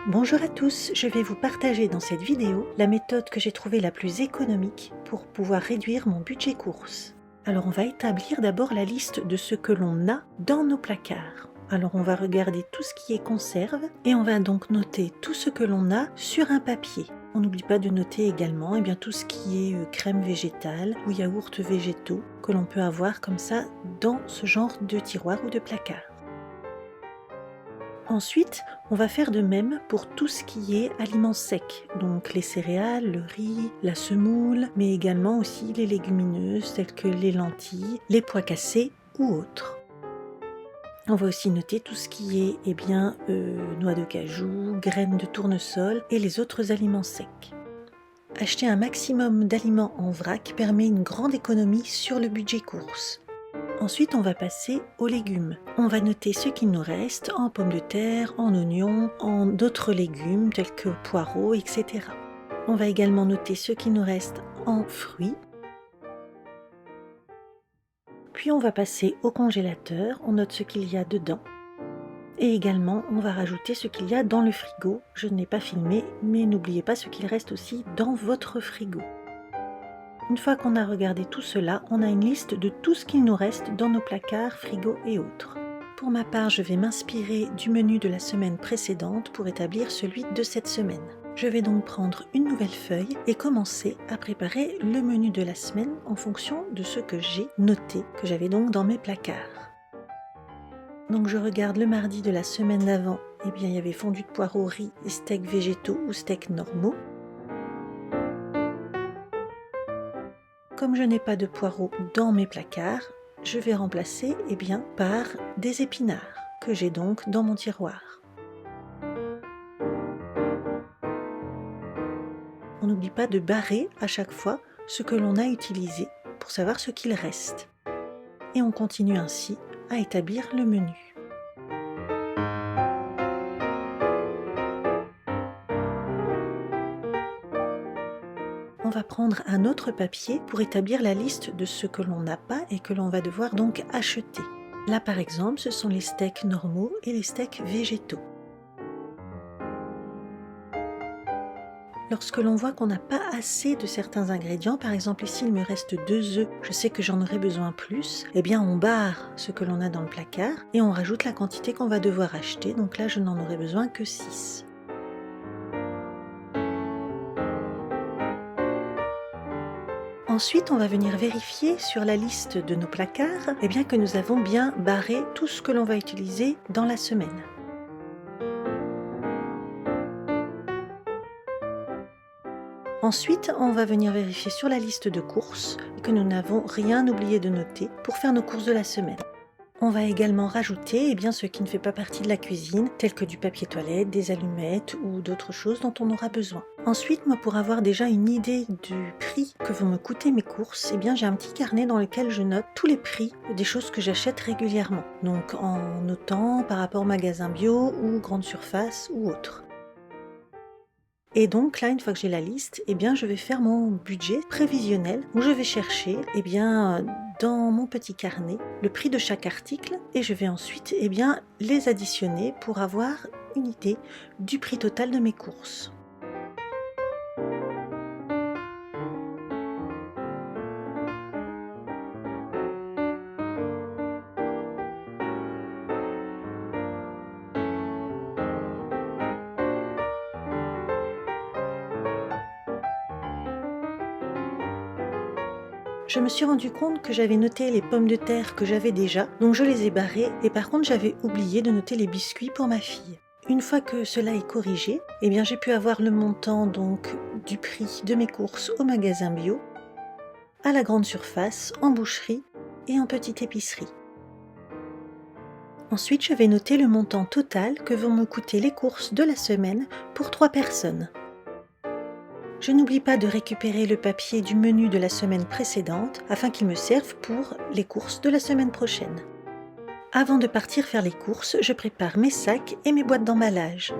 Bonjour à tous, je vais vous partager dans cette vidéo la méthode que j'ai trouvée la plus économique pour pouvoir réduire mon budget courses. Alors on va établir d'abord la liste de ce que l'on a dans nos placards. Alors on va regarder tout ce qui est conserve et on va donc noter tout ce que l'on a sur un papier. On n'oublie pas de noter également tout ce qui est crème végétale ou yaourts végétaux que l'on peut avoir comme ça dans ce genre de tiroir ou de placard. Ensuite, on va faire de même pour tout ce qui est aliments secs, donc les céréales, le riz, la semoule, mais également aussi les légumineuses telles que les lentilles, les pois cassés ou autres. On va aussi noter tout ce qui est noix de cajou, graines de tournesol et les autres aliments secs. Acheter un maximum d'aliments en vrac permet une grande économie sur le budget courses. Ensuite, on va passer aux légumes. On va noter ce qu'il nous reste en pommes de terre, en oignons, en d'autres légumes tels que poireaux, etc. On va également noter ce qu'il nous reste en fruits. Puis on va passer au congélateur, on note ce qu'il y a dedans. Et également, on va rajouter ce qu'il y a dans le frigo. Je ne l'ai pas filmé, mais n'oubliez pas ce qu'il reste aussi dans votre frigo. Une fois qu'on a regardé tout cela, on a une liste de tout ce qu'il nous reste dans nos placards, frigos et autres. Pour ma part, je vais m'inspirer du menu de la semaine précédente pour établir celui de cette semaine. Je vais donc prendre une nouvelle feuille et commencer à préparer le menu de la semaine en fonction de ce que j'ai noté, que j'avais donc dans mes placards. Donc je regarde le mardi de la semaine d'avant, il y avait fondu de poireaux, riz et steaks végétaux ou steaks normaux. Comme je n'ai pas de poireaux dans mes placards, je vais remplacer par des épinards que j'ai donc dans mon tiroir. On n'oublie pas de barrer à chaque fois ce que l'on a utilisé pour savoir ce qu'il reste. Et on continue ainsi à établir le menu. On va prendre un autre papier pour établir la liste de ce que l'on n'a pas et que l'on va devoir donc acheter. Là par exemple, ce sont les steaks normaux et les steaks végétaux. Lorsque l'on voit qu'on n'a pas assez de certains ingrédients, par exemple ici il me reste 2 œufs, je sais que j'en aurai besoin plus, on barre ce que l'on a dans le placard et on rajoute la quantité qu'on va devoir acheter, donc là je n'en aurai besoin que 6. Ensuite, on va venir vérifier sur la liste de nos placards que nous avons bien barré tout ce que l'on va utiliser dans la semaine. Ensuite, on va venir vérifier sur la liste de courses que nous n'avons rien oublié de noter pour faire nos courses de la semaine. On va également rajouter ce qui ne fait pas partie de la cuisine, tel que du papier toilette, des allumettes ou d'autres choses dont on aura besoin. Ensuite, moi, pour avoir déjà une idée du prix que vont me coûter mes courses, j'ai un petit carnet dans lequel je note tous les prix des choses que j'achète régulièrement. Donc en notant par rapport au magasin bio ou grande surface ou autre. Et donc là, une fois que j'ai la liste, je vais faire mon budget prévisionnel où je vais chercher dans mon petit carnet le prix de chaque article et je vais ensuite les additionner pour avoir une idée du prix total de mes courses. Je me suis rendu compte que j'avais noté les pommes de terre que j'avais déjà, donc je les ai barrées et par contre j'avais oublié de noter les biscuits pour ma fille. Une fois que cela est corrigé, j'ai pu avoir le montant donc du prix de mes courses au magasin bio, à la grande surface, en boucherie et en petite épicerie. Ensuite, je vais noter le montant total que vont me coûter les courses de la semaine pour 3 personnes. Je n'oublie pas de récupérer le papier du menu de la semaine précédente afin qu'il me serve pour les courses de la semaine prochaine. Avant de partir faire les courses, je prépare mes sacs et mes boîtes d'emballage.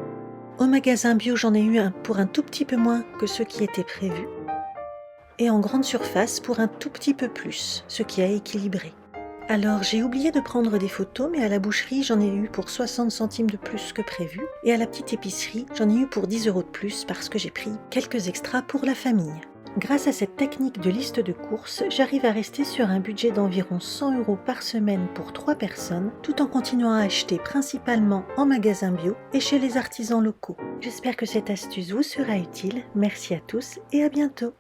Au magasin bio, j'en ai eu un pour un tout petit peu moins que ce qui était prévu. Et en grande surface pour un tout petit peu plus, ce qui a équilibré. Alors j'ai oublié de prendre des photos, mais à la boucherie j'en ai eu pour 60 centimes de plus que prévu, et à la petite épicerie j'en ai eu pour 10 € de plus parce que j'ai pris quelques extras pour la famille. Grâce à cette technique de liste de courses, j'arrive à rester sur un budget d'environ 100 € par semaine pour 3 personnes, tout en continuant à acheter principalement en magasin bio et chez les artisans locaux. J'espère que cette astuce vous sera utile. Merci à tous et à bientôt.